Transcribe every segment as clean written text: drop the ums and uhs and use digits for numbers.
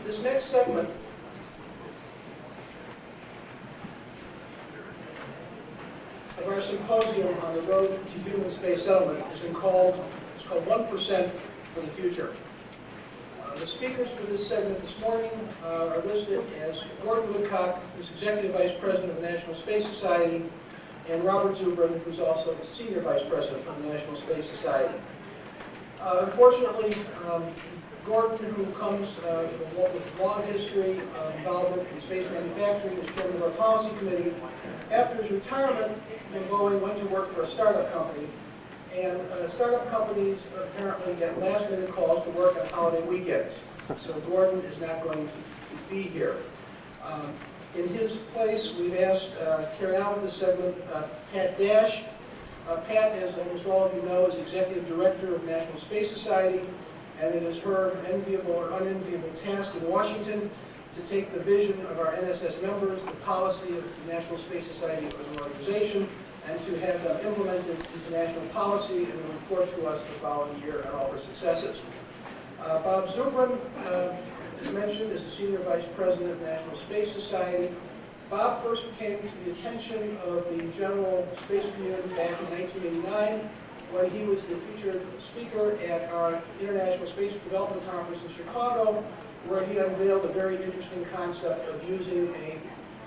This next segment of our symposium on the road to human space settlement is called 1% for the Future. The speakers for this segment this morning are listed as Gordon Woodcock, who's Executive Vice President of the National Space Society, and Robert Zubrin, who's also the Senior Vice President of the National Space Society. Unfortunately, Gordon, who comes with a long history of involvement in space manufacturing as chairman of our policy committee, after his retirement from Boeing, went to work for a startup company. And startup companies apparently get last-minute calls to work on holiday weekends. So Gordon is not going to be here. In his place, we've asked to carry out this segment Pat Dasch. Pat, as almost all of you know, is Executive Director of the National Space Society, and it is her enviable or unenviable task in Washington to take the vision of our NSS members, the policy of the National Space Society as an organization, and to have them implemented into national policy and then report to us the following year on all her successes. Bob Zubrin, as mentioned, is the Senior Vice President of the National Space Society. Bob first came to the attention of the general space community back in 1989 when he was the featured speaker at our International Space Development Conference in Chicago, where he unveiled a very interesting concept of using a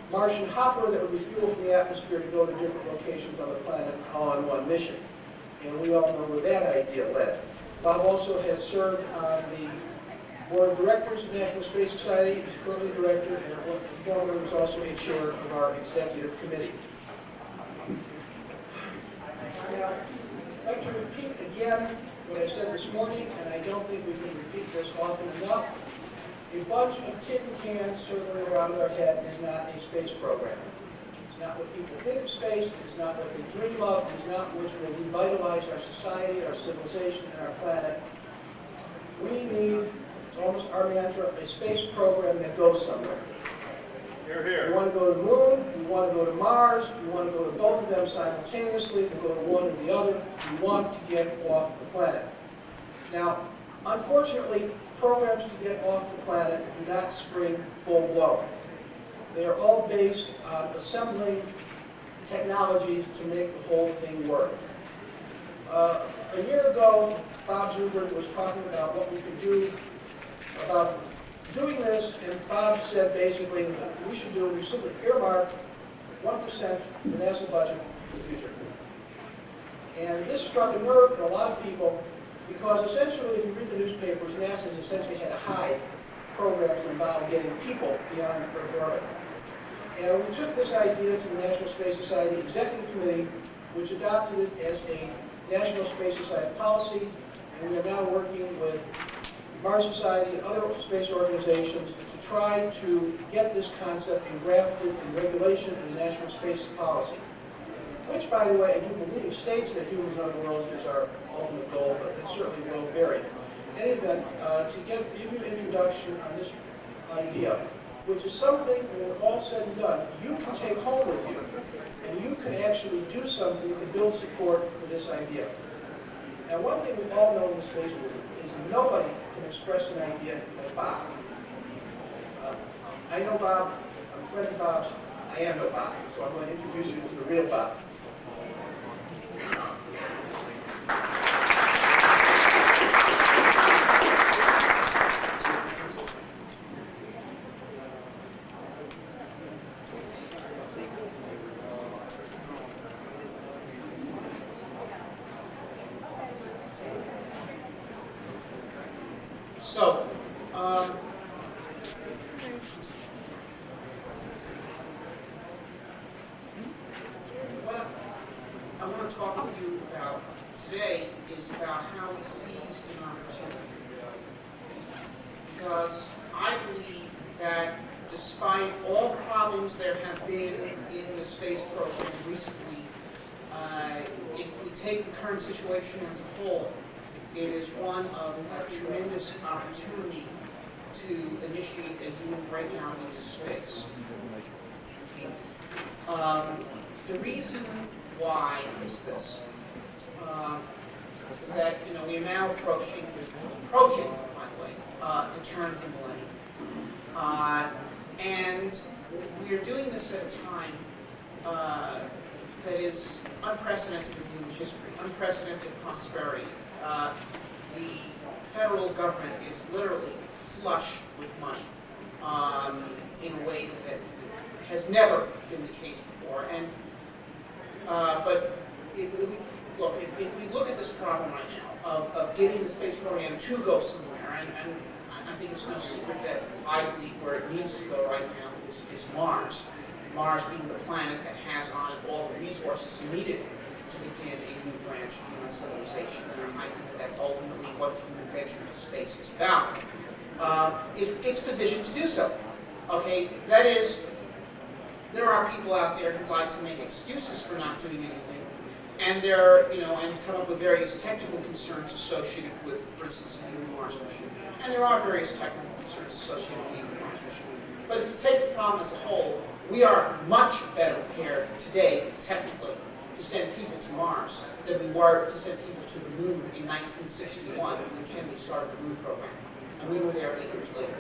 Martian hopper that would refuel from the atmosphere to go to different locations on the planet all on one mission. And we all know where that idea led. Bob also has served on the Board of Directors of the National Space Society. He's currently director and formerly was also a chair of our executive committee. Now, I'd like to repeat again what I said this morning, and I don't think we can repeat this often enough. A bunch of tin cans circling around our head is not a space program. It's not what people think of space, it's not what they dream of, it's not which will revitalize our society, our civilization, and our planet. We need, it's almost our mantra, a space program that goes somewhere. Here, here. We want to go to the moon, we want to go to Mars, we want to go to both of them simultaneously, we go to one or the other, we want to get off the planet. Now, unfortunately, programs to get off the planet do not spring full-blown. They are all based on assembling technologies to make the whole thing work. A year ago, Bob Zubrin was talking about what we could do about doing this, and Bob said basically that we should do, we simply earmark 1% of the NASA budget for the future. And this struck a nerve in a lot of people, because essentially, if you read the newspapers, NASA has essentially had to hide programs that involve getting people beyond Earth orbit. And we took this idea to the National Space Society Executive Committee, which adopted it as a National Space Society policy, and we are now working with Mars Society and other space organizations to try to get this concept engrafted in regulation and national space policy. Which, by the way, I do believe states that humans in other worlds is our ultimate goal, but it's certainly well buried. In any event, to give you an introduction on this idea, which is something, when all said and done, you can take home with you, and you can actually do something to build support for this idea. Now, one thing we all know in the space movement is nobody can express an idea like Bob. I know Bob, I'm a friend of Bob's, I am no Bob, so I'm going to introduce you to the real Bob. So, what I want to talk with you about today is about how we seized an opportunity. Because I believe that despite all the problems there have been in the space program recently, if we take the current situation as a whole, it is one of a tremendous opportunity to initiate a human breakout into space. The reason why is this. is that we are now approaching, by the way, the turn of the millennium, and we are doing this at a time that is unprecedented in human history, unprecedented prosperity. The federal government is literally flush with money in a way that has never been the case before. And but if we look at this problem right now of getting the space program to go somewhere, and I think it's no secret that I believe where it needs to go right now is Mars. Mars being the planet that has on it all the resources needed to begin a new branch of human civilization. And I think that that's ultimately what the human venture into space is about. It's positioned to do so. Okay, that is, there are people out there who like to make excuses for not doing anything, and and come up with various technical concerns associated with, for instance, a human Mars mission. And there are various technical concerns associated with a human Mars mission. But if you take the problem as a whole, we are much better prepared today, technically, to send people to Mars than we were to send people to the moon in 1961 when Kennedy started the moon program. And we were there 8 years later.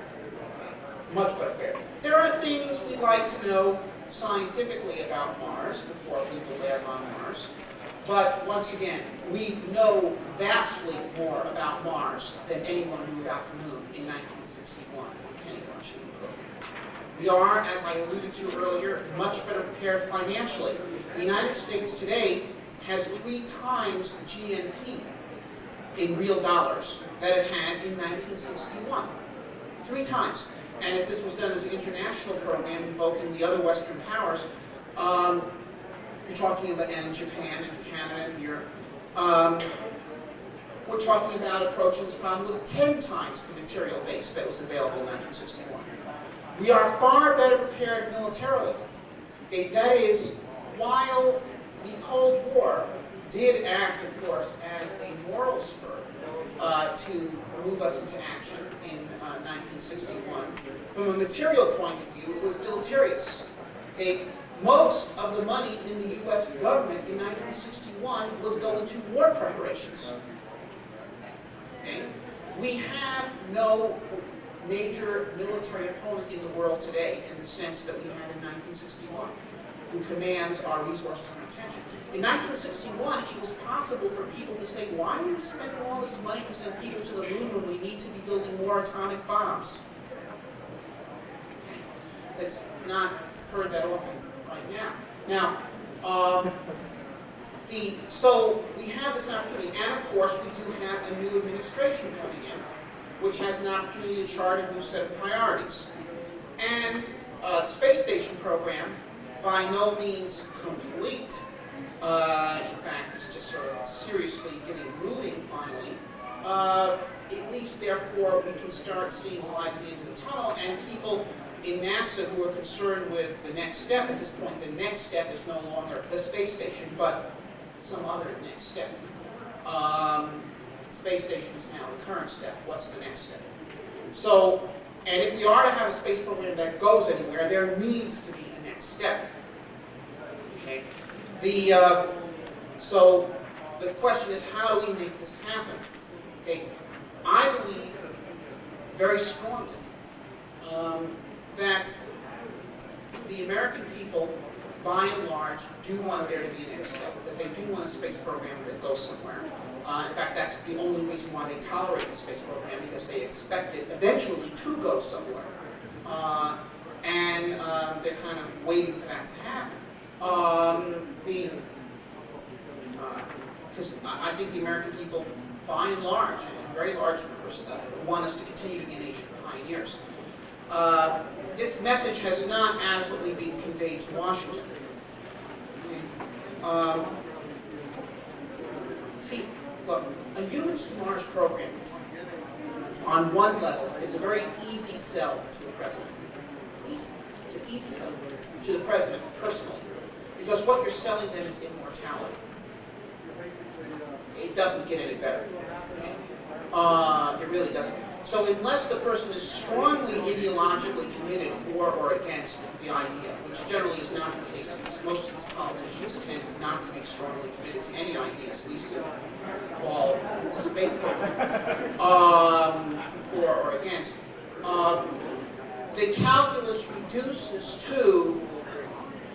Much better prepared. There are things we'd like to know scientifically about Mars before people land on Mars. But once again, we know vastly more about Mars than anyone knew about the moon in 1961 when Kennedy launched the moon program. We are, as I alluded to earlier, much better prepared financially. The United States today has 3 times the GNP in real dollars that it had in 1961. 3 times. And if this was done as an international program invoking the other Western powers, you're talking about, and Japan and Canada and Europe, we're talking about approaching this problem with 10 times the material base that was available in 1961. We are far better prepared militarily. Okay, that is, while the Cold War did act, of course, as a moral spur to move us into action in 1961, from a material point of view, it was deleterious. Okay, most of the money in the U.S. government in 1961 was going to war preparations. Okay, we have no major military opponent in the world today in the sense that we had in 1961, who commands our resources and attention. In 1961, it was possible for people to say, why are we spending all this money to send people to the moon when we need to be building more atomic bombs? Okay. It's not heard that often right now. Now, so we have this opportunity, and of course we do have a new administration coming in, which has an opportunity to chart a new set of priorities. And the space station program, by no means complete, in fact, it's just sort of seriously getting moving finally, at least therefore we can start seeing light at the end of the tunnel, and people in NASA who are concerned with the next step, at this point the next step is no longer the space station, but some other next step. Space station is now the current step. What's the next step? So, and if we are to have a space program that goes anywhere, there needs to be a next step. Okay. So the question is, how do we make this happen? Okay. I believe very strongly that the American people, by and large, do want there to be a next step, that they do want a space program that goes somewhere. In fact, that's the only reason why they tolerate the space program, because they expect it eventually to go somewhere. And they're kind of waiting for that to happen. Because I think the American people, by and large, and very large numbers, want us to continue to be a nation of pioneers. This message has not adequately been conveyed to Washington. See, look, a Humans to Mars program, on one level, is a very easy sell to the president. Easy. It's an easy sell to the president, personally. Because what you're selling them is immortality. It doesn't get any better. Okay? It really doesn't. So unless the person is strongly ideologically committed for or against the idea, which generally is not the case, because most of these politicians tend not to be strongly committed to any ideas, at least of all space program, for or against, the calculus reduces to,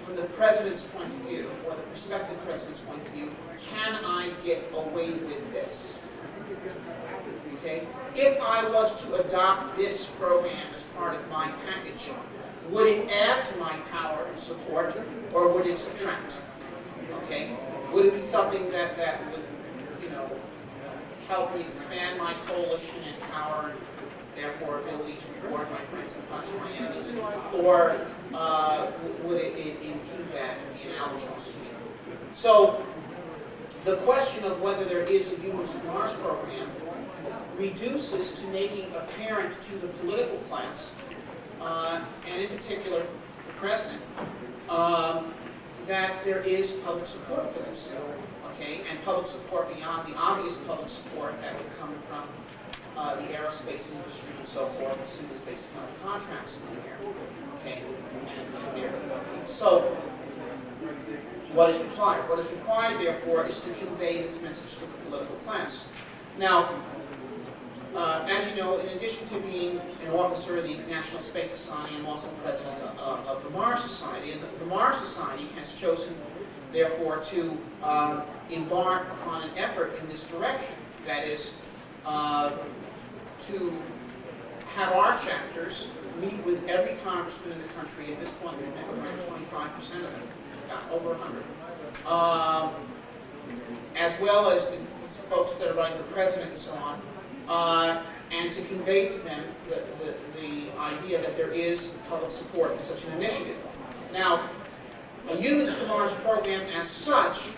from the president's point of view, or the prospective president's point of view, can I get away with this? Okay? If I was to adopt this program as part of my package, would it add to my power and support, or would it subtract? Okay? Would it be something that would, help me expand my coalition and power, and therefore ability to reward my friends and punish my enemies, or would it impede that and be an albatross to me? So the question of whether there is a Humans to Mars program reduces to making apparent to the political class, and in particular the president, that there is public support for this, okay, and public support beyond the obvious public support that would come from the aerospace industry and so forth, as soon as they smell contracts in the air, okay. So what is required? What is required, therefore, is to convey this message to the political class. Now, as you know, in addition to being an officer of the National Space Society, I'm also president of the Mars Society. And the Mars Society has chosen, therefore, to embark upon an effort in this direction. That is, to have our chapters meet with every congressman in the country. At this point, we've met with around 25% of them, about over 100. As well as the folks that are running for president and so on. And to convey to them the idea that there is public support for such an initiative. Now, a Humans to Mars program as such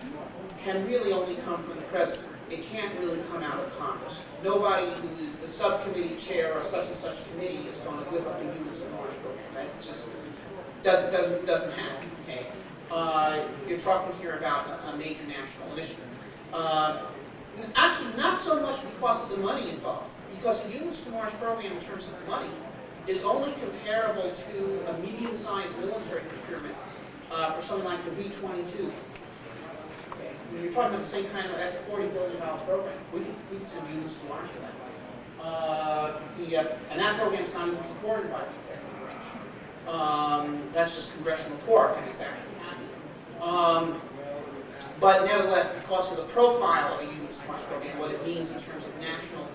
can really only come from the president. It can't really come out of Congress. Nobody who is the subcommittee chair or such and such committee is going to whip up the Humans to Mars program. Right? It just doesn't happen. Okay, you're talking here about a major national initiative. Actually, not so much because of the money involved, because the Humans to Mars program, in terms of money, is only comparable to a medium-sized military procurement for something like the V-22. When you're talking about the same kind of, that's a $40 billion program. We can send Humans to Mars for that. And that program is not even supported by the executive branch. That's just congressional pork, and it's actually happening. But nevertheless, because of the profile of the Humans to Mars program, what it means in terms of national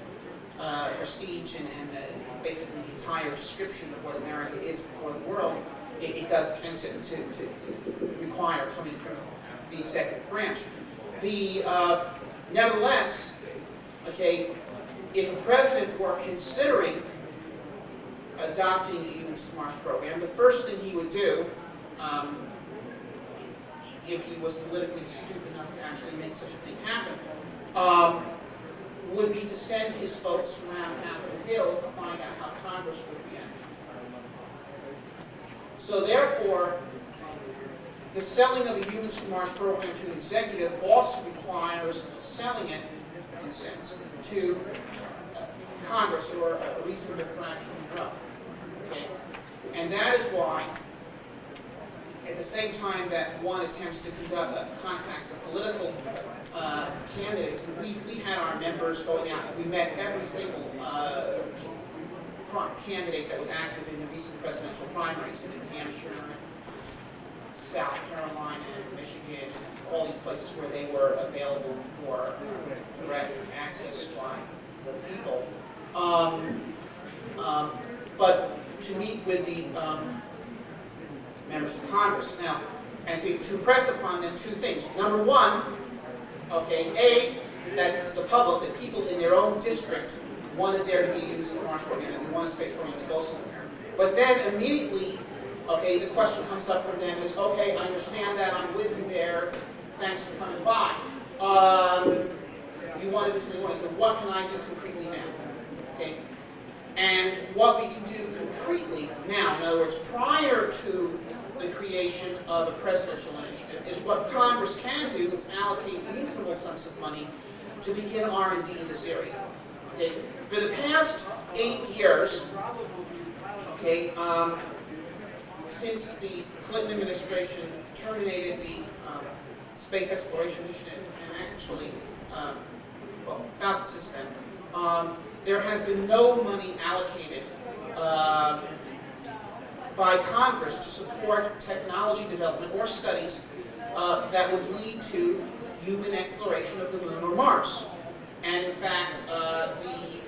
prestige and basically the entire description of what America is before the world, it does tend to require coming from the executive branch. Nevertheless, okay, if a president were considering adopting the Humans to Mars program, the first thing he would do, if he was politically astute enough to actually make such a thing happen, would be to send his folks around Capitol Hill to find out how Congress would react. So therefore, the selling of the Humans to Mars program to an executive also requires selling it, in a sense, to Congress or a reasonable fraction thereof. Okay? And that is why, at the same time that one attempts to contact the political candidates, we had our members going out, and we met every single candidate that was active in the recent presidential primaries in New Hampshire, South Carolina, and Michigan, and all these places where they were available for direct access by the people. But to meet with the members of Congress. Now, and to impress upon them two things. Number one, okay, that the public, that people in their own district wanted there to be a Humans to Mars program, that we want a space program to go somewhere. But then immediately, okay, the question comes up from them is, okay, I understand that, I'm with you there, thanks for coming by. You wanted this and you wanted, so what can I do concretely now? Okay? And what we can do concretely now, in other words, prior to the creation of a presidential initiative, is what Congress can do is allocate reasonable sums of money to begin R&D in this area. Okay? For the past 8 years, okay, since the Clinton administration terminated the space exploration mission, and actually, well, about since then, there has been no money allocated by Congress to support technology development or studies that would lead to human exploration of the moon or Mars. And in fact, the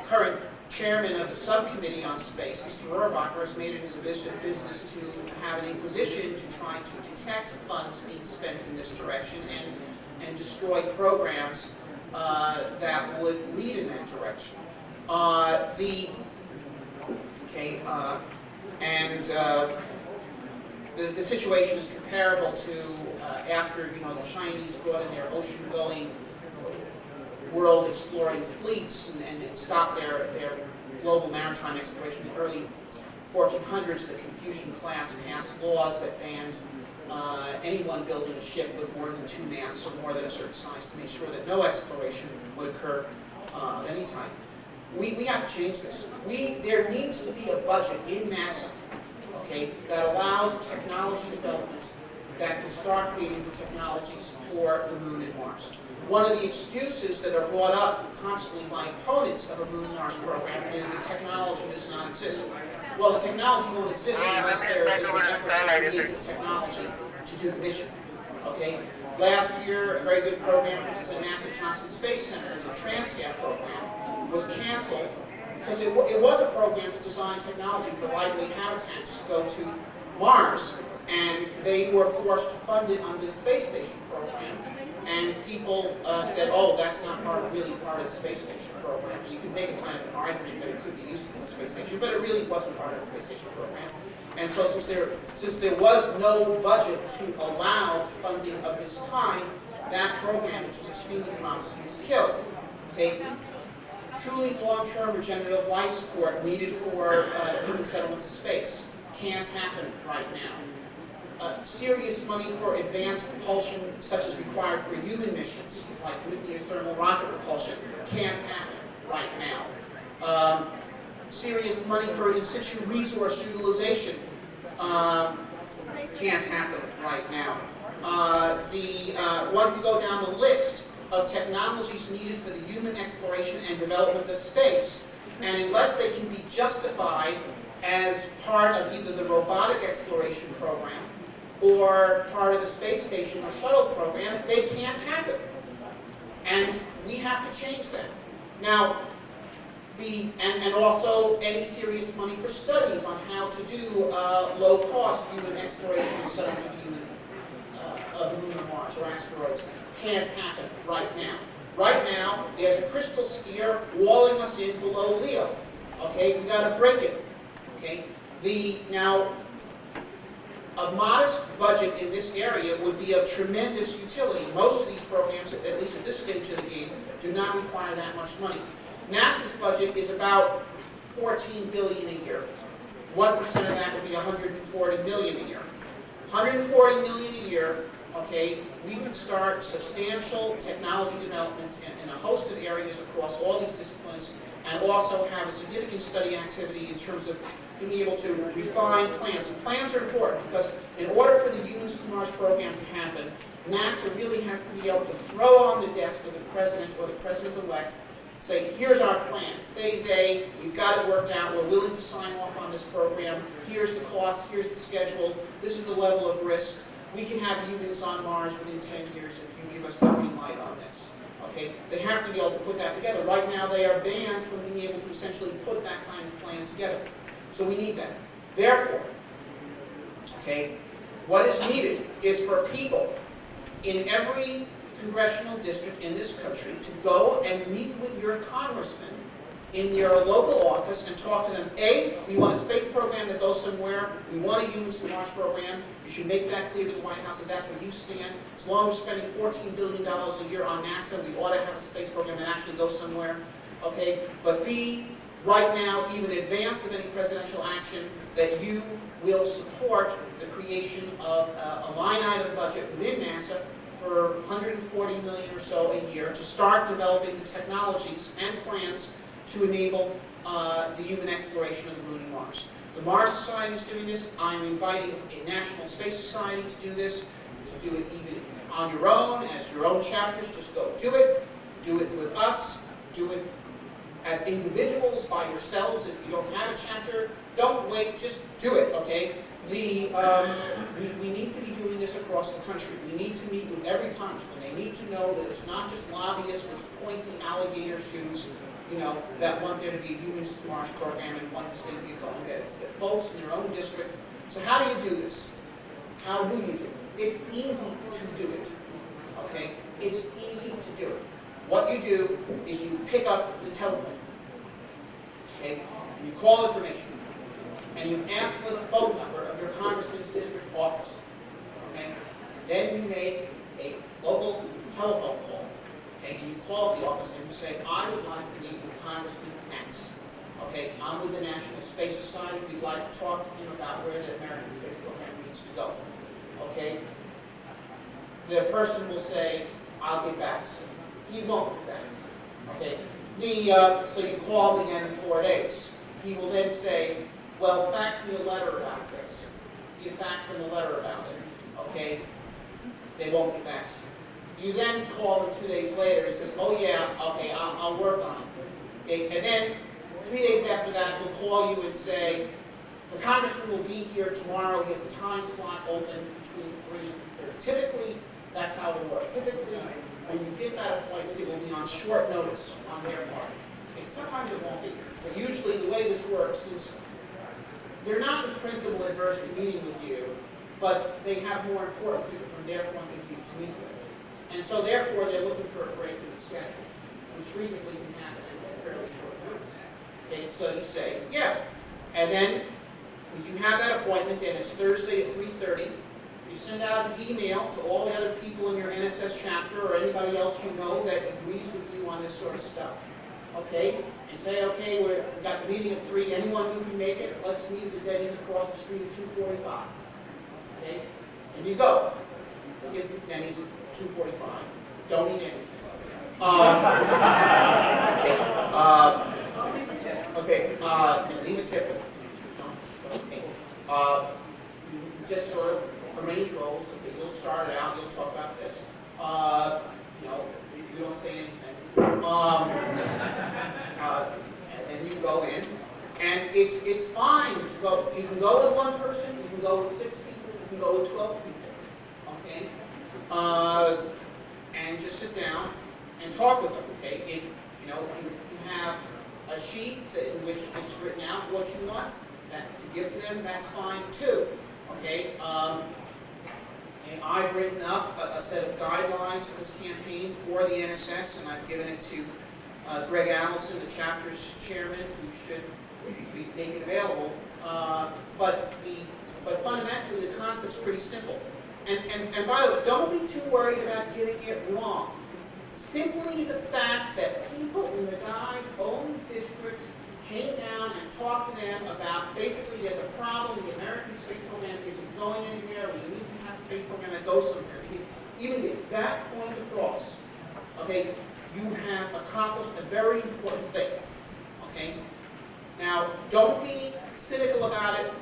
current chairman of the subcommittee on space, Mr. Rohrabacher, has made it his business to have an inquisition to try to detect funds being spent in this direction and destroy programs that would lead in that direction. The situation is comparable to after the Chinese brought in their ocean-going, world-exploring fleets and it stopped their global maritime exploration in the early 1400s. The Confucian class passed laws that banned anyone building a ship with more than 2 masts or more than a certain size to make sure that no exploration would occur of any time. We have to change this. There needs to be a budget in NASA, okay, that allows technology development that can start creating the technologies for the moon and Mars. One of the excuses that are brought up constantly by opponents of a moon and Mars program is the technology does not exist. Well, the technology won't exist unless there is an effort to create the technology to do the mission. Okay? Last year, a very good program, for instance, at NASA Johnson Space Center, the Transcat program, was canceled because it was a program to design technology for lightweight habitats to go to Mars, and they were forced to fund it under the space station program. And people said, oh, that's not really part of the space station program. You could make a kind of an argument that it could be used in the space station, but it really wasn't part of the space station program. And so since there was no budget to allow funding of this kind, that program, which was extremely promising, was killed. Okay? Truly long-term regenerative life support needed for human settlement to space can't happen right now. Serious money for advanced propulsion, such as required for human missions, like nuclear thermal rocket propulsion, can't happen right now. Serious money for in-situ resource utilization can't happen right now. One can go down the list of technologies needed for the human exploration and development of space, and unless they can be justified as part of either the robotic exploration program or part of the space station or shuttle program, they can't happen. And we have to change that. Now, and also any serious money for studies on how to do low-cost human exploration and settlement of the human of the moon or Mars or asteroids can't happen right now. Right now, there's a crystal sphere walling us in below Leo. Okay, we got to break it. Okay, now a modest budget in this area would be of tremendous utility. Most of these programs, at least at this stage of the game, do not require that much money. NASA's budget is about $14 billion a year. 1% of that would be $140 million a year. $140 million a year. Okay, we could start substantial technology development in a host of areas across all these disciplines, and also have a significant study activity in terms of being able to refine plans. And plans are important because in order for the Humans to Mars program to happen, NASA really has to be able to throw on the desk of the president or the president-elect, say, here's our plan, phase A, we've got it worked out, we're willing to sign off on this program, here's the cost, here's the schedule, this is the level of risk. We can have humans on Mars within 10 years if you give us the green light on this. Okay? They have to be able to put that together. Right now they are banned from being able to essentially put that kind of plan together. So we need that. Therefore, okay, what is needed is for people in every congressional district in this country to go and meet with your congressman in your local office and talk to them. A, we want a space program that goes somewhere. We want a Humans to Mars program. You should make that clear to the White House that that's where you stand. As long as we're spending $14 billion a year on NASA, we ought to have a space program that actually goes somewhere. Okay? But B, right now, even in advance of any presidential action, that you will support the creation of a line item budget within NASA for $140 million or so a year to start developing the technologies and plans to enable the human exploration of the Moon and Mars. The Mars Society is doing this. I am inviting a National Space Society to do this, to do it even on your own, as your own chapters. Just go do it. Do it with us. Do it as individuals by yourselves. If you don't have a chapter, don't wait. Just do it, okay? We need to be doing this across the country. We need to meet with every congressman. They need to know that it's not just lobbyists with pointy alligator shoes, you know, that want there to be a Humans to Mars program and want this thing to get going. That it's the folks in their own district. So how do you do this? How do you do it? It's easy to do it, okay? It's easy to do it. What you do is you pick up the telephone, okay? And you call information. And you ask for the phone number of your congressman's district office, okay? And then you make a local telephone call, okay? And you call the office and you say, I would like to meet with Congressman X, okay? I'm with the National Space Society. We'd like to talk to him about where the American space program needs to go, okay? The person will say, I'll get back to you. He won't get back to you, okay? So you call him again in 4 days. He will then say, well, fax me a letter about this. You fax them a letter about it, okay? They won't get back to you. You then call them 2 days later and says, oh yeah, okay, I'll work on it. Okay? And then 3 days after that, he'll call you and say, the congressman will be here tomorrow. He has a time slot open between 3 and 3:30. Typically, that's how it will work. Typically, when you get that appointment, it will be on short notice on their part. Okay? Sometimes it won't be. But usually the way this works, since they're not in principle adverse to meeting with you, but they have more important people from their point of view to meet with. And so therefore they're looking for a break in the schedule, which frequently can happen at fairly short notice. Okay, so you say, yeah. And then if you have that appointment and it's Thursday at 3:30, you send out an email to all the other people in your NSS chapter or anybody else you know that agrees with you on this sort of stuff. Okay? And say, okay, we got the meeting at 3. Anyone who can make it, let's meet at the Denny's across the street at 2:45. Okay? And you go. You get to the Denny's at 2:45. Don't eat anything. And leave a tip. Okay. You can just sort of arrange roles. Okay, you'll start it out. You'll talk about this. You don't say anything. And then you go in, and it's fine to go. You can go with one person, you can go with 6 people, you can go with 12 people, okay? And just sit down and talk with them, okay? If you have a sheet in which it's written out what you want to give to them, that's fine too, okay? I've written up a set of guidelines for this campaign for the NSS, and I've given it to Greg Allison, the chapter's chairman, who should make it available. But fundamentally, the concept's pretty simple. And by the way, don't be too worried about getting it wrong. Simply the fact that people in the guy's own district came down and talked to them about basically there's a problem, the American space program isn't going anywhere, we need to have a space program that goes somewhere. If you even get that point across, okay, you have accomplished a very important thing, okay? Now, don't be cynical about it,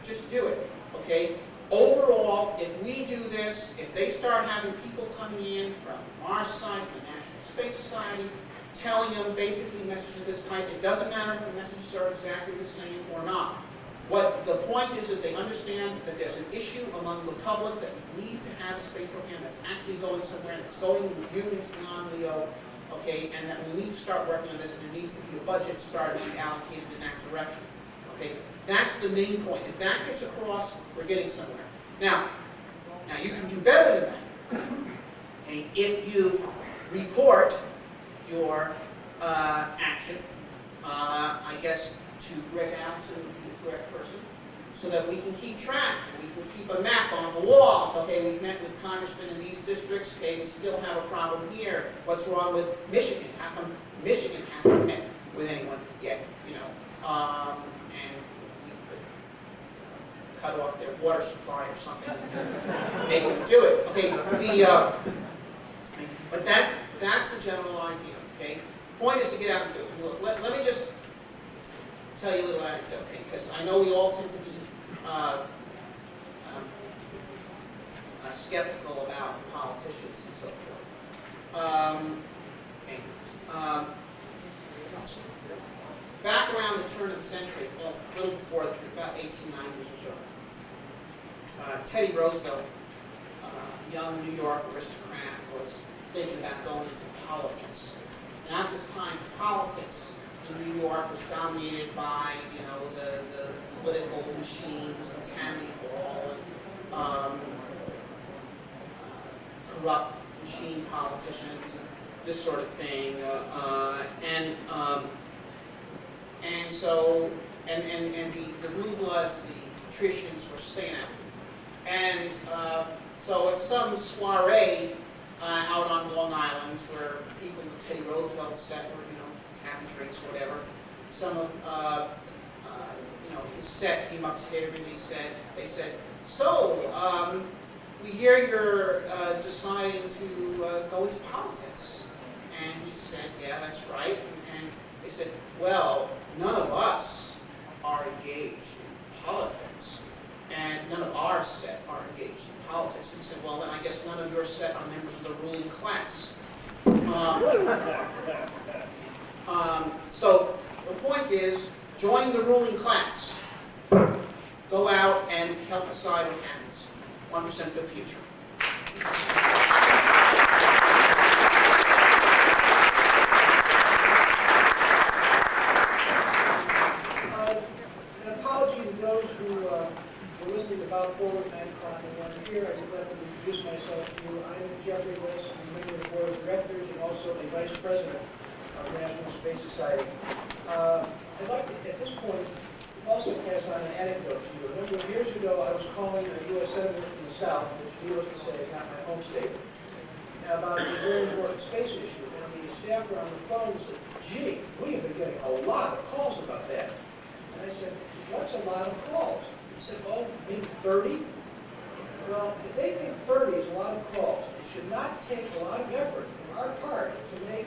just do it, okay? Overall, if we do this, if they start having people coming in from Mars Society, from the National Space Society, telling them basically messages of this type, it doesn't matter if the messages are exactly the same or not. What the point is that they understand that there's an issue among the public that we need to have a space program that's actually going somewhere, that's going with humans beyond Leo, okay, and that we need to start working on this, and there needs to be a budget started to be allocated in that direction. Okay, that's the main point. If that gets across, we're getting somewhere. Now you can do better than that. Okay, if you report your action, I guess, to Greg Allison would be the correct person, so that we can keep track and we can keep a map on the walls. Okay, we've met with congressmen in these districts. Okay, we still have a problem here. What's wrong with Michigan? How come Michigan hasn't met with anyone yet? And we could cut off their water supply or something and make them do it. Okay, But that's the general idea, okay? Point is to get out and do it. Look, let me just tell you a little anecdote, okay? Because I know we all tend to be skeptical about politicians and so forth. Back around the turn of the century, well, a little before, about 1890s or so, Teddy Roosevelt, young New York aristocrat, was thinking about going into politics. And at this time, politics in New York was dominated by, the political machines and Tammany Hall and corrupt machine politicians and this sort of thing. The Blue Bloods, the patricians, were staying out. And so at some soiree out on Long Island, where people with Teddy Roosevelt's set were, having drinks, whatever, some of his set came up to him and they said, so we hear you're deciding to go into politics. And he said, yeah, that's right. And they said, well, none of us are engaged in politics. And none of our set are engaged in politics. And he said, well, then I guess none of your set are members of the ruling class. So the point is, join the ruling class. Go out and help decide what happens. 1% for the future. An apology to those who were listening about forward 9 o'clock and weren't here. I would like to introduce myself to you. I'm Jeffery Liss. I'm a member of the board of directors and also a vice president of the National Space Society. I'd like to, at this point, also pass on an anecdote to you. A number of years ago, I was calling a U.S. senator from the South, which needless to say is not my home state, about a very important space issue. And the staffer on the phone said, gee, we have been getting a lot of calls about that. And I said, what's a lot of calls? He said, oh, maybe 30? Well, if they think 30 is a lot of calls, it should not take a lot of effort from our part to make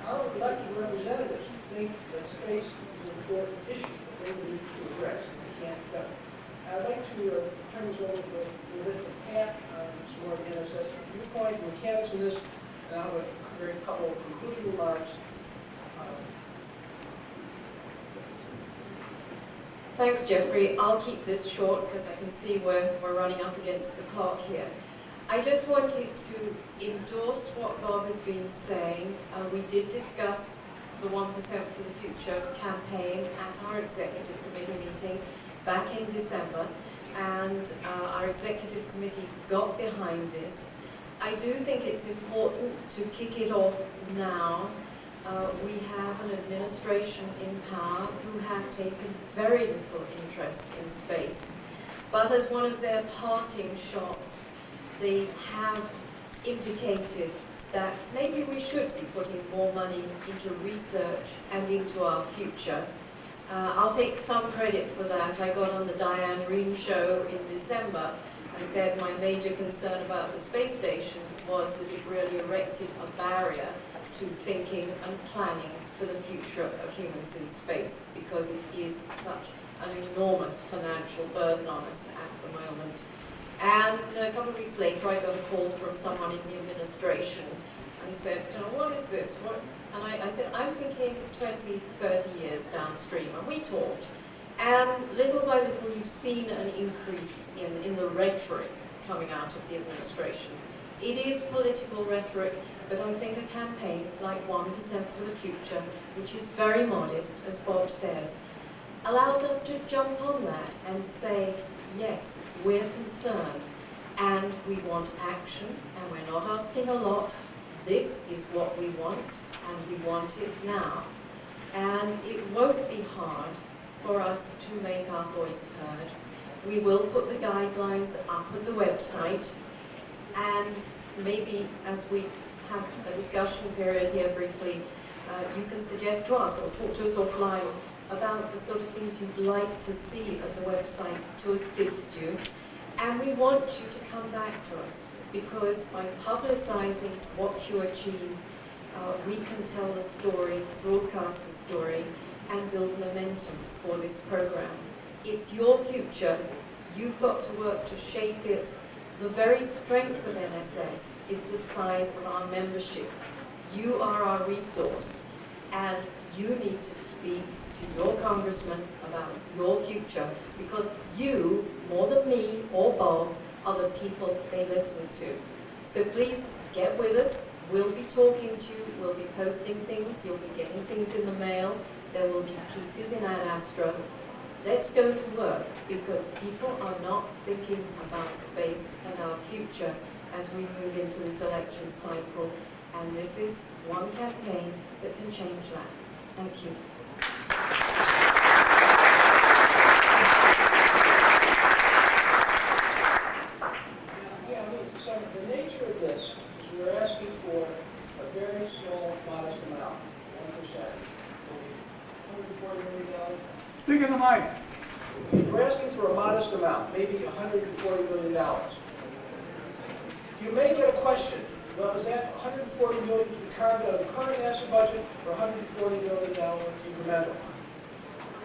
our elected representatives think that space is an important issue that they need to address, and they can't do it. I'd like to turn this over for a little bit to Pat on some more NSS viewpoint, mechanics in this, and I'll have a couple of concluding remarks. Thanks, Jeffrey. I'll keep this short because I can see we're running up against the clock here. I just wanted to endorse what Bob has been saying. We did discuss the 1% for the Future campaign at our executive committee meeting back in December, and our executive committee got behind this. I do think it's important to kick it off now. We have an administration in power who have taken very little interest in space, but as one of their parting shots, they have indicated that maybe we should be putting more money into research and into our future. I'll take some credit for that. I got on the Diane Reen show in December and said my major concern about the space station was that it really erected a barrier to thinking and planning for the future of humans in space, because it is such an enormous financial burden on us at the moment. And a couple of weeks later, I got a call from someone in the administration and said, what is this? And I said, I'm thinking 20, 30 years downstream. And we talked. And little by little, you've seen an increase in the rhetoric coming out of the administration. It is political rhetoric, but I think a campaign like 1% for the Future, which is very modest, as Bob says, allows us to jump on that and say, yes, we're concerned and we want action, and we're not asking a lot. This is what we want, and we want it now. And it won't be hard for us to make our voice heard. We will put the guidelines up at the website, and maybe as we have a discussion period here briefly, you can suggest to us or talk to us offline about the sort of things you'd like to see at the website to assist you. And we want you to come back to us, because by publicizing what you achieve, we can tell the story, broadcast the story, and build momentum for this program. It's your future. You've got to work to shape it. The very strength of NSS is the size of our membership. You are our resource, and you need to speak to your congressman about your future, because you, more than me or Bob, are the people they listen to. So please get with us. We'll be talking to you. We'll be posting things. You'll be getting things in the mail. There will be pieces in Ad Astra. Let's go to work, because people are not thinking about space and our future as we move into this election cycle. And this is one campaign that can change that. Thank you. Yeah, so the nature of this is we're asking for a very small, modest amount, 1%. $140 million. Speak in the mic. We're asking for a modest amount, maybe $140 million. You may get a question, well, is that $140 million to be carved out of the current NASA budget, or $140 million incremental?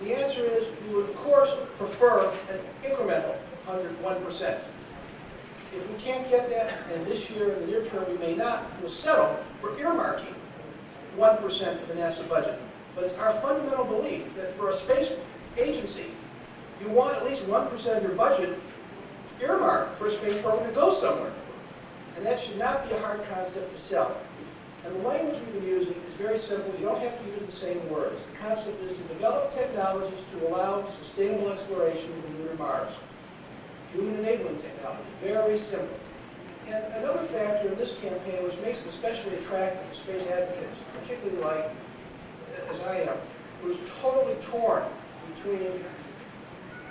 The answer is, we would of course prefer an incremental 1%. If we can't get that, and this year in the near term we may not, we'll settle for earmarking 1% of the NASA budget. But it's our fundamental belief that for a space agency, you want at least 1% of your budget earmarked for a space program to go somewhere. And that should not be a hard concept to sell. And the language we've been using is very simple. You don't have to use the same words. The concept is to develop technologies to allow sustainable exploration of the Moon or Mars. Human enabling technology, very simple. And another factor in this campaign, which makes it especially attractive to space advocates, particularly like, as I am, who's totally torn between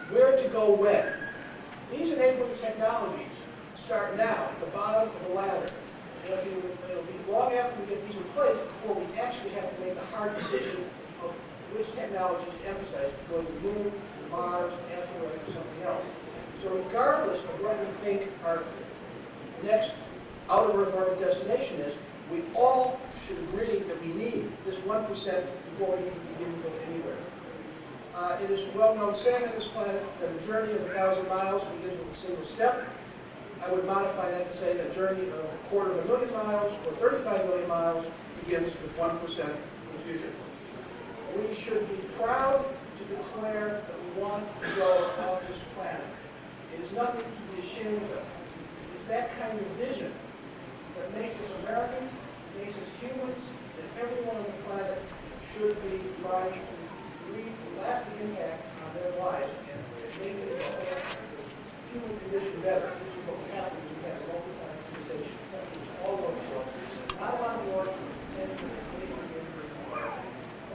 where to go when. These enabling technologies start now at the bottom of the ladder. It'll be long after we get these in place before we actually have to make the hard decision of which technologies to emphasize, to go to the Moon, to Mars, asteroids, or something else. So regardless of what we think our next out-of-Earth orbit destination is, we all should agree that we need this 1% before we can begin to go anywhere. It is a well-known saying on this planet that a journey of 1,000 miles begins with a single step. I would modify that to say a journey of 250,000 miles or 35 million miles begins with 1% for the future. We should be proud to declare that we want to go off this planet. It is nothing to be ashamed of. It's that kind of vision that makes us Americans, makes us humans, and everyone on the planet should be trying to leave a lasting impact on their lives and make the human condition better. Which is what we have when we have a multi-planet civilization, centers all over the world. Not a lot of work, and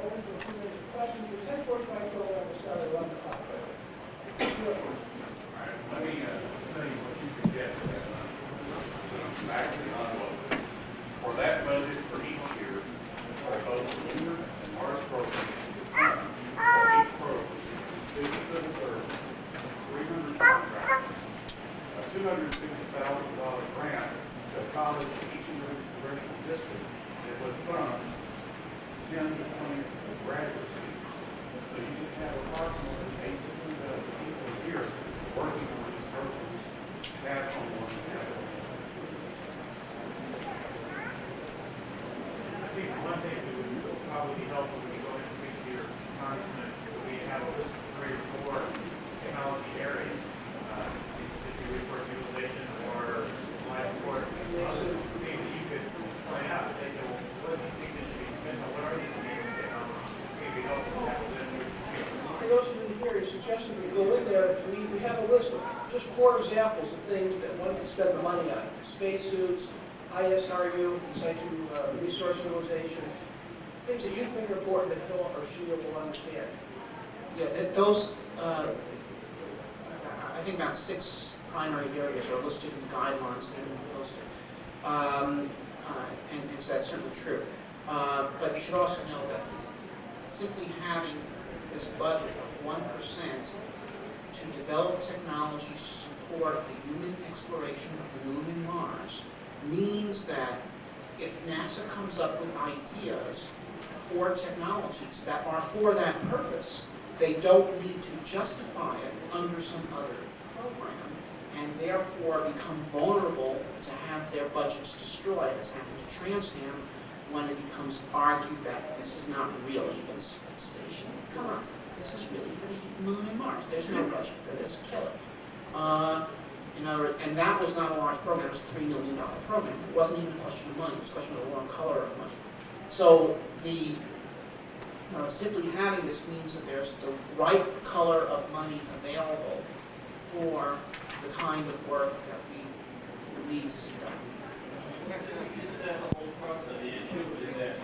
open to a few minutes of questions. The 10:45 program will start at 11 o'clock. Let me tell you what you suggested. Back to the envelope. For that budget for each year, for both the lunar and Mars program, for each program, student civil service, 300 contracts, a $250,000 grant to a college in each and every congressional district that would fund 10 to 20 graduate students. So you could have approximately 8 to 10,000 people a year working on these programs, half on one and half on the other. I think one thing that would probably be helpful when you go and speak to your congressman, we have a list of 3 or 4 technology areas. If you refer to utilization or life support, some other things that you could point out. They say, well, what do you think this should be spent on? What are these enabling technologies? It would be helpful to have a list. For those of you who hear, a suggestion we go in there, we have a list of just 4 examples of things that one can spend the money on. Spacesuits, ISRU, in situ resource utilization, things that you think are important that he'll or she will understand. Yeah, those, I think about 6 primary areas are listed in the guidelines that have been posted. And so that's certainly true. But you should also know that simply having this budget of 1% to develop technologies to support the human exploration of the moon and Mars means that if NASA comes up with ideas for technologies that are for that purpose, they don't need to justify it under some other program, and therefore become vulnerable to have their budgets destroyed, as happened to Transcam, when it becomes argued that this is not really for the space station. Come on, this is really for the moon and Mars. There's no budget for this. Kill it. And that was not a large program. It was a $3 million program. It wasn't even a question of money. It was a question of the wrong color of money. So simply having this means that there's the right color of money available for the kind of work that we need to see done. Isn't that the whole crux of the issue? Is that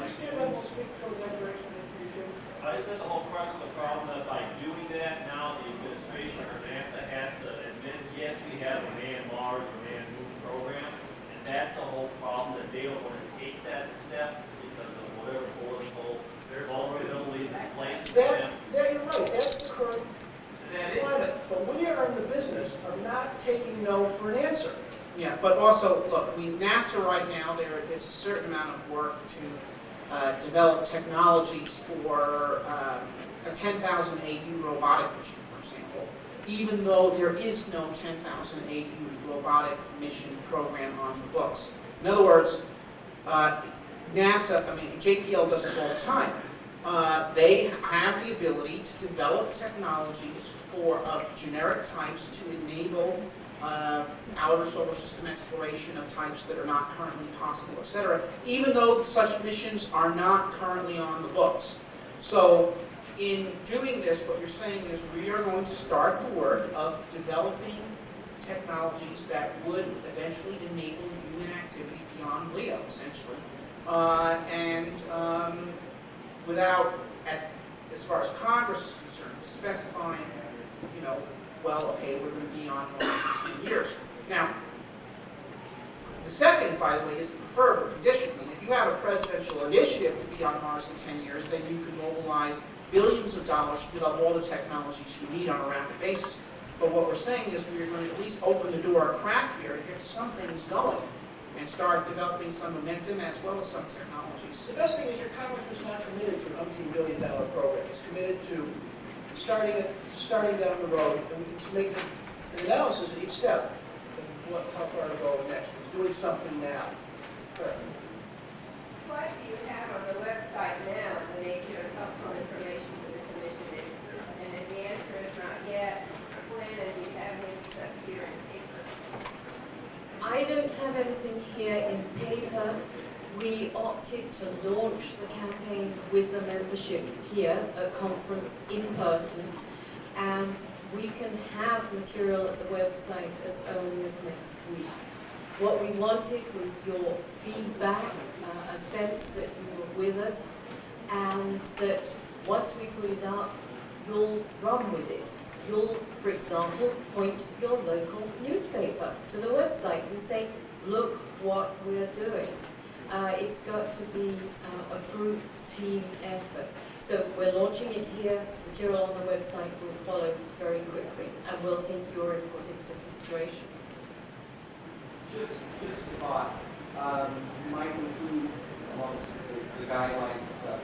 I said the whole crux of the problem that by doing that, now the administration or NASA has to admit, yes, we have a manned Mars or manned Moon program, and that's the whole problem, that they don't want to take that step because of whatever political vulnerabilities in place for them. You're right, that's the current climate. But we are in the business of not taking no for an answer. Yeah, but also, look, I mean, NASA right now, there's a certain amount of work to develop technologies for a 10,000 AU robotic mission, for example, even though there is no 10,000 AU robotic mission program on the books. In other words, NASA, I mean, JPL does this all the time. They have the ability to develop technologies of generic types to enable outer solar system exploration of types that are not currently possible, etc., even though such missions are not currently on the books. So in doing this, what you're saying is we are going to start the work of developing technologies that would eventually enable human activity beyond LEO, essentially. Without, as far as Congress is concerned, specifying, well, okay, we're going to be on Mars for 10 years. Now, the second, by the way, is the preferable condition. I mean, if you have a presidential initiative to be on Mars in 10 years, then you can mobilize billions of dollars to develop all the technologies you need on a rapid basis. But what we're saying is we're going to at least open the door a crack here to get some things going and start developing some momentum as well as some technologies. The best thing is your Congress was not committed to an $18 billion program. It's committed to starting down the road, and we can make an analysis at each step of how far to go next. We're doing something now. Correct. What do you have on the website now, the nature of helpful information for this initiative? And if the answer is not yet, when, and you have any stuff here in paper? I don't have anything here in paper. We opted to launch the campaign with the membership here at conference in person, and we can have material at the website as early as next week. What we wanted was your feedback, a sense that you were with us, and that once we put it up, you'll run with it. You'll, for example, point your local newspaper to the website and say, look what we're doing. It's got to be a group team effort. So we're launching it here. Material on the website will follow very quickly, and we'll take your input into consideration. Just a thought. You might include amongst the guidelines and stuff.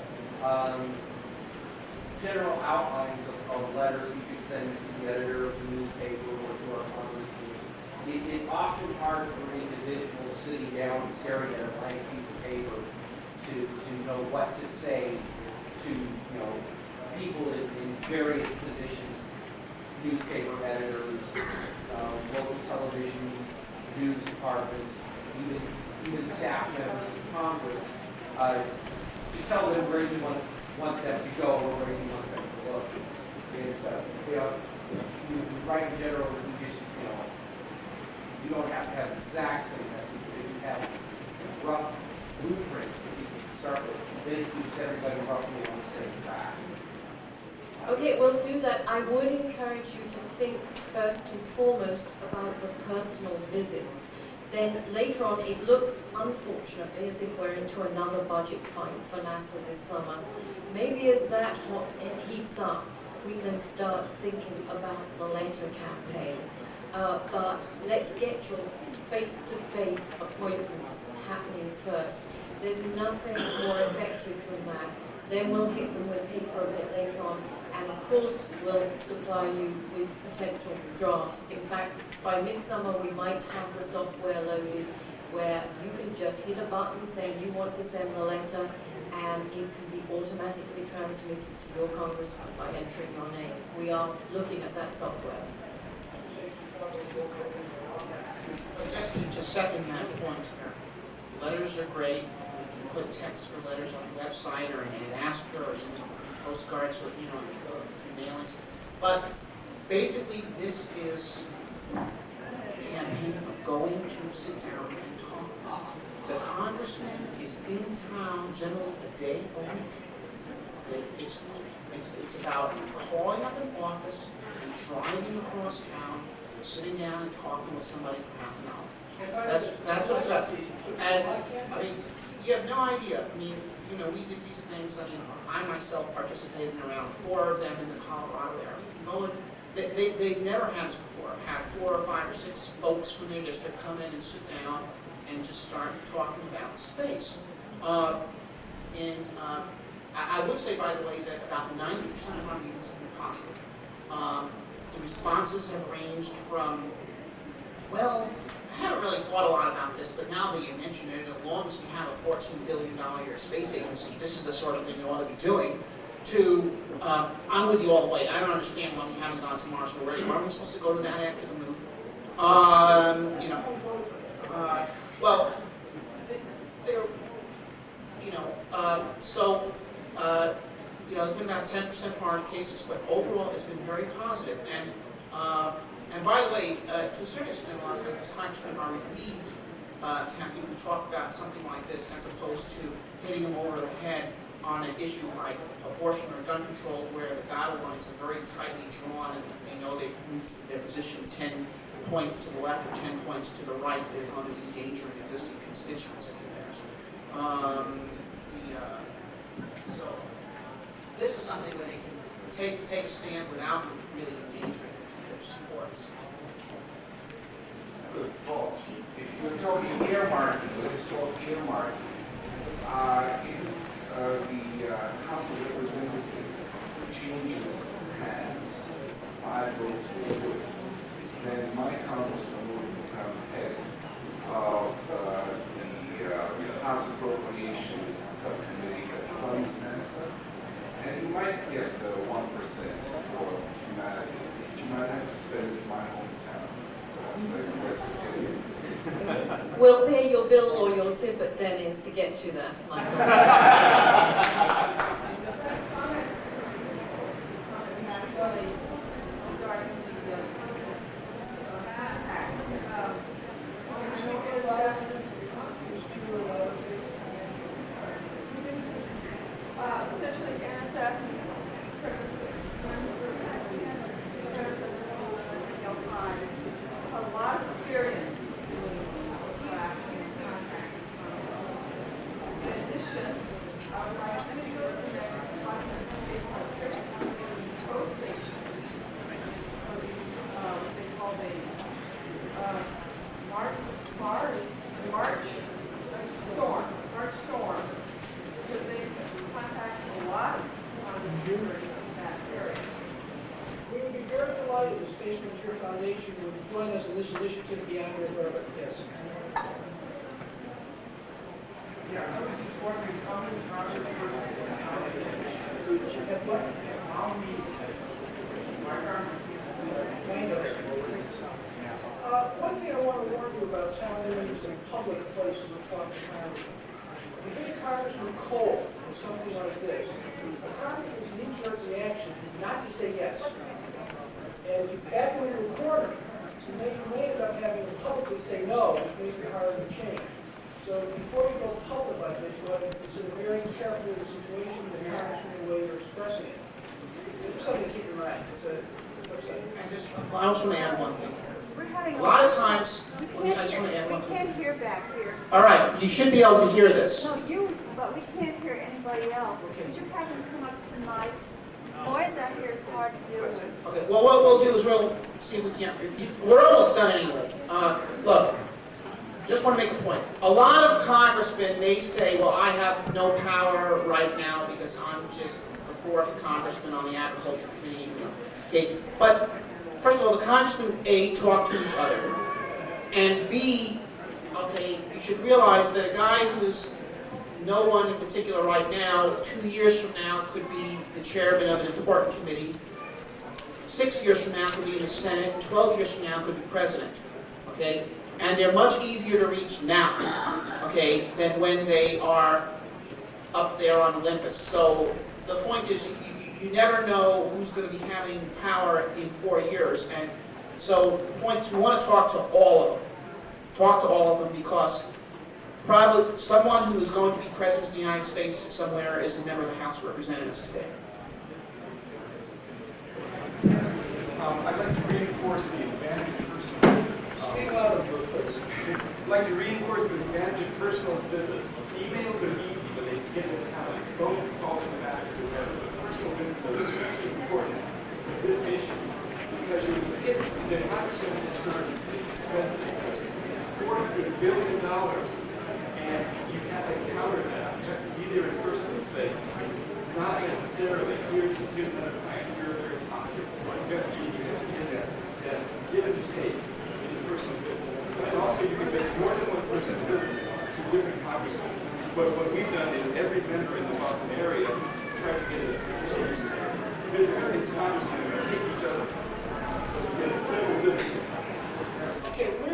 General outlines of letters you could send to the editor of the newspaper or to our congressmen. It's often hard for individuals sitting down and staring at a blank piece of paper to know what to say to people in various positions, newspaper editors, local television, news departments, even staff members of Congress, to tell them where you want them to go or where you want them to look. It's you write in general, you don't have to have the exact same message, but if you have rough blueprints that you can start with, then it keeps everybody roughly on the same track. Okay, we'll do that. I would encourage you to think first and foremost about the personal visits. Then later on, it looks, unfortunately, as if we're into another budget fight for NASA this summer. Maybe as that heats up, we can start thinking about the letter campaign. but let's get your face-to-face appointments happening first. There's nothing more effective than that. Then we'll hit them with paper a bit later on, and of course we'll supply you with potential drafts. In fact, by midsummer we might have the software loaded where you can just hit a button saying you want to send the letter, and it can be automatically transmitted to your congressman by entering your name. We are looking at that software. Just to second that point, letters are great. We can put text for letters on the website or an asker or even postcards or, mailings. But basically, this is a campaign of going to sit down and talk. The congressman is in town generally a day a week. It's about calling up an office and driving across town, sitting down and talking with somebody for half an hour. That's what it's about. And I mean, you have no idea. I mean, we did these things. I mean, I myself participated in around 4 of them in the Colorado area. You go and they've never had this before. Have 4 or 5 or 6 folks from their district come in and sit down and just start talking about space. I would say, by the way, that about 90% of our meetings have been positive. The responses have ranged from, well, I haven't really thought a lot about this, but now that you mention it, as long as we have a $14 billion a year space agency, this is the sort of thing you ought to be doing, to, I'm with you all the way. I don't understand why we haven't gone to Mars already. Why are we supposed to go to that after the moon? Well, it's been about 10% hard cases, but overall it's been very positive. And by the way, to a certain extent, a lot of times as congressmen are relieved to have people talk about something like this as opposed to hitting them over the head on an issue like abortion or gun control, where the battle lines are very tightly drawn, and if they know they've moved their position 10 points to the left or 10 points to the right, they're going to endanger an existing constituency of theirs. So this is something where they can take a stand without really endangering their supports. Good folks. If you're talking earmarking, let's talk earmarking. If the House of Representatives changes hands, 5 votes forward, then my congressman will become head of the House Appropriations Subcommittee that funds NASA, and you might get the 1% for humanity. You might have to spend it in my hometown. We'll pay your bill or your tip at Denny's to get you that, Michael. Essentially, NSS a lot of experience doing drafting and contracting. In addition, I would like to go to the next post station what they call the March storm, because they contacted a lot of users in that area. We would be very delighted if Space Frontier Foundation would join us in this initiative beyond Earth orbit. Yes. Yeah, I was just wondering how many congressmen how many One thing I want to warn you about town meetings and public places of talking to Congressmen. If you hit Congressman Cole or something like this, a congressman's knee-jerk reaction is not to say yes. And if you back him into a corner, you may end up having to publicly say no, which makes it harder to change. So before you go public like this, you want to consider very carefully the situation, the congressman, the way you're expressing it. It's just something to keep in mind. It's a website. And just, I also want to add one thing. A lot of times, I just want to add one We thing. can't hear back here. All right, you should be able to hear this. No, but we can't hear anybody else. Could you have them come up to the mic? Boys, staff here is hard to deal with. Okay, well, what we'll do is we'll see if we can't repeat. We're almost done anyway. Look, just want to make a point. A lot of congressmen may say, well, I have no power right now because I'm just the fourth congressman on the Agriculture Committee. Okay, but first of all, the congressmen, A, talk to each other. And B, okay, you should realize that a guy who is no one in particular right now, 2 years from now could be the chairman of an important committee. 6 years from now could be in the Senate. 12 years from now could be president. Okay? And they're much easier to reach now, okay, than when they are up there on Olympus. So the point is, you never know who's going to be having power in 4 years. And so the point is, we want to talk to all of them. Talk to all of them because probably someone who is going to be president of the United States somewhere is a member of the House of Representatives today. I'd like to reinforce the advantage of personal Speak louder, please. I'd like to reinforce the advantage of personal visits. Emails are easy, but they get this kind of phone call to the back or whatever. But personal visits are especially important for this issue because you hit the congressman is current expensive. It's $400 billion, and you have to counter that. You have to be there in person and say, not necessarily, here's another plan, here's options. You have to get that give and take in the personal business. And also, you can make more than one person visit to different congressmen. But what we've done is every member in the Boston area tries to get a visit with these congressmen and take each other. So we get several visits. Okay, we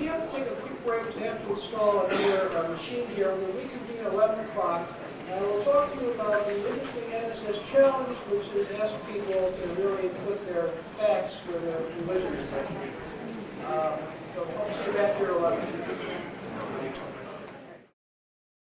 have to take a quick break to have to install another machine here. We'll reconvene at 11 o'clock. And we'll talk to you about the interesting NSS challenge, which is ask people to really put their facts where their religion is. So I'll see you back here at 11.